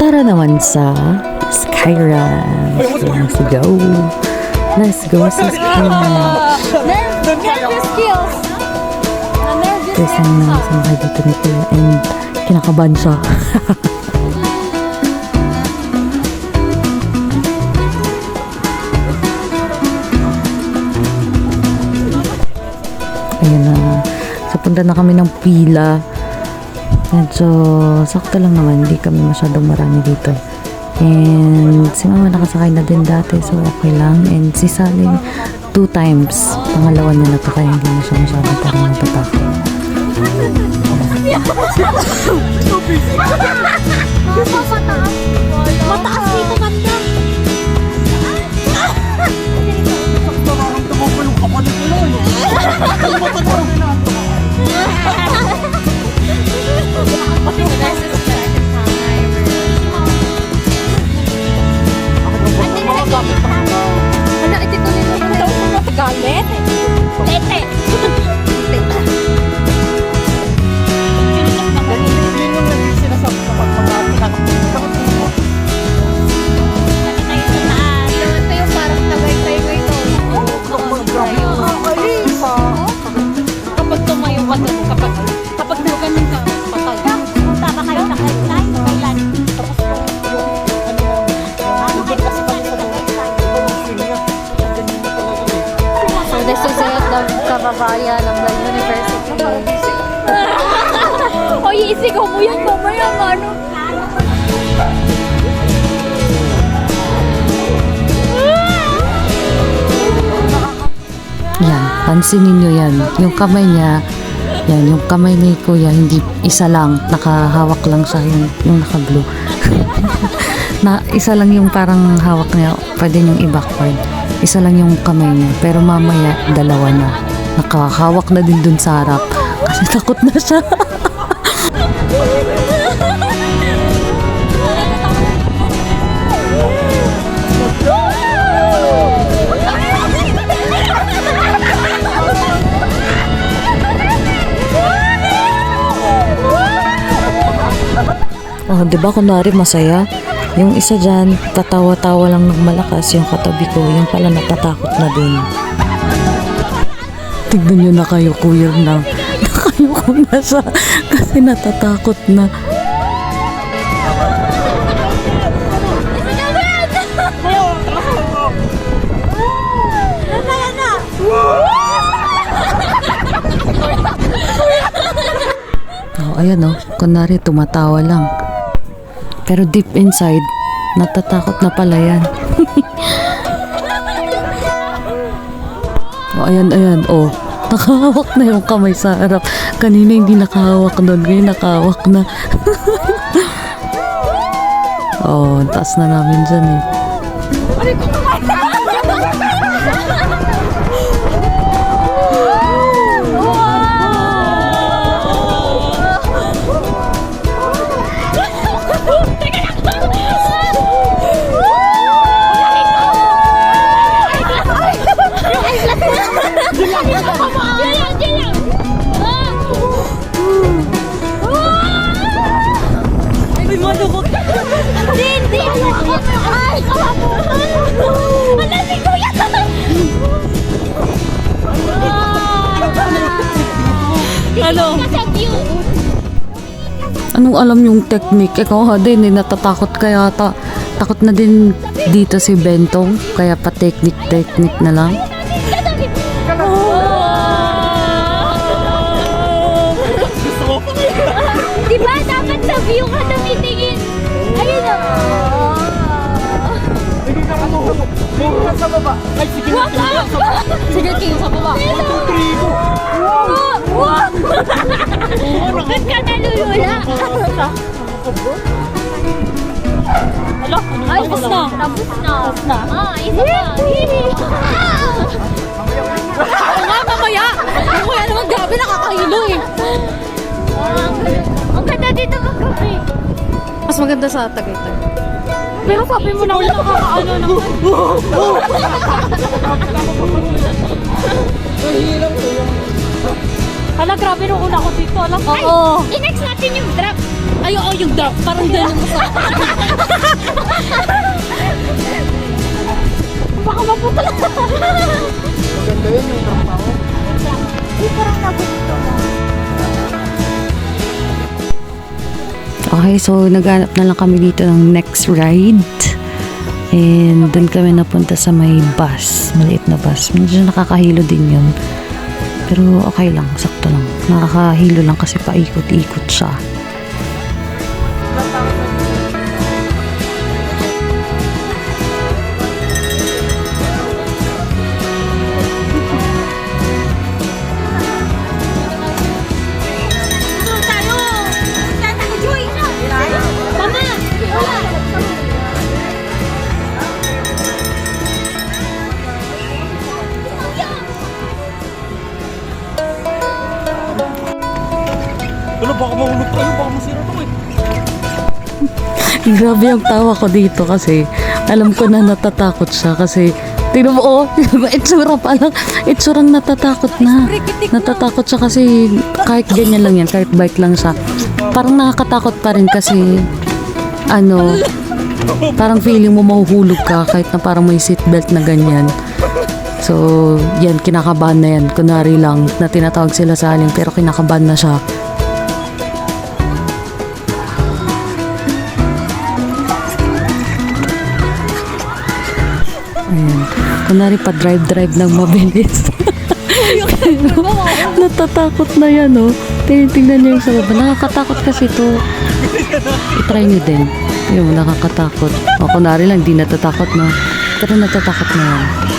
Tara naman sa Skyranch. Let's go. Let's go sa Skyranch. Nervous skills. Kasi na sumakay dito ni Kuya and kinakabahan siya. Ayan na. So, punta na kami ng pila. Medyo sakto lang naman. Hindi kami masyadong marami dito. And si Mama nakasakay na din dati. So, okay lang. And si Saling 2 times. Pangalawa niya na to. Kaya hindi na siya masyadong parang natatakot. Mataas dito banda. Ano, ito ko nila ang daw ko galit. Lete. Kapag tumayo ka doon, kapag naganin ka, patay. Punta ba kayo sa Kailan? Kailan? So this is it, the kababayan ng the university. Oy, isigaw mo yan mamaya, ano? Yan, pansinin nyo yan. Yung kamay niya, yan, yung kamay ni Kuya, hindi isa lang, nakahawak lang siya, yung naka-blue. Na, isa lang yung parang hawak niya, pwede niyong i-backward. Isa lang yung kamay niya, pero mamaya, dalawa na. Nakahawak na din dun sa harap, kasi takot na siya. Oh, 'di ba kunwari masaya? Yung isa diyan, tatawa-tawa lang ng malakas, yung katabi ko, yung pala natatakot na din. Tignan niyo na kayo, Kuya, na nakayuko na siya kasi natatakot na. Oh, ayan oh, kunwari tumatawa lang. Pero deep inside, natatakot na pala yan. Oh, ayan, oh. Nakahawak na yung kamay sa harap. Kanina hindi nakahawak doon, ngayon nakahawak na. Oh, taas na namin dyan eh. Ano? Anong alam yung technique? Ikaw ha din, natatakot ka yata. Takot na din dito si Bentong, kaya pa technique na lang. Diba dapat sa view ka tumitingin? Ayun na. Sa baba. Ay, sige na. Sige, tingin sa baba. 1, 2, 3, go. Wow! Ba't ka nalulula? Alo, Ay, tapos na. Tapos na. Ah, isa pa. nga mamaya. Mamaya naman gabi nakakahilo eh. Ang ganda dito magkape. Mas maganda sa Tagaytay. Pero sabi mo na wala nakakaano naman. Hala, grabe nung una ko dito. Alam ko. Oo. I-next natin yung drop. Ay, oo, yung dark. Parang ganun sa... Baka maputol. Maganda yun yung trampaho. Ay, parang nagusto mo. Okay, so naghanap na lang kami dito ng next ride. And doon kami napunta sa may bus. Maliit na bus. Medyo nakakahilo din yun. Pero okay lang, sakto lang. Nakakahilo lang kasi paikot-ikot siya. Ano, baka mahulog tayo, baka masira to eh. Grabe yung tawa ko dito kasi alam ko na natatakot siya kasi tingnan mo, oh, itsura pa lang. Itsurang natatakot na. Natatakot siya kasi kahit ganyan lang yan, kahit bike lang siya. Parang nakakatakot pa rin kasi ano, parang feeling mo mahuhulog ka kahit na parang may seatbelt na ganyan. So, yan, kinakabahan na yan. Kunwari lang na tinatawag sila sa aling pero kinakabahan na siya. Ayan. Kunwari pa drive ng mabilis. Natatakot na yan, oh. Tingnan niyo yung sa baba. Nakakatakot kasi to. I-try niyo din. Yung nakakatakot. O kunwari lang, di natatakot na. Pero natatakot na yan.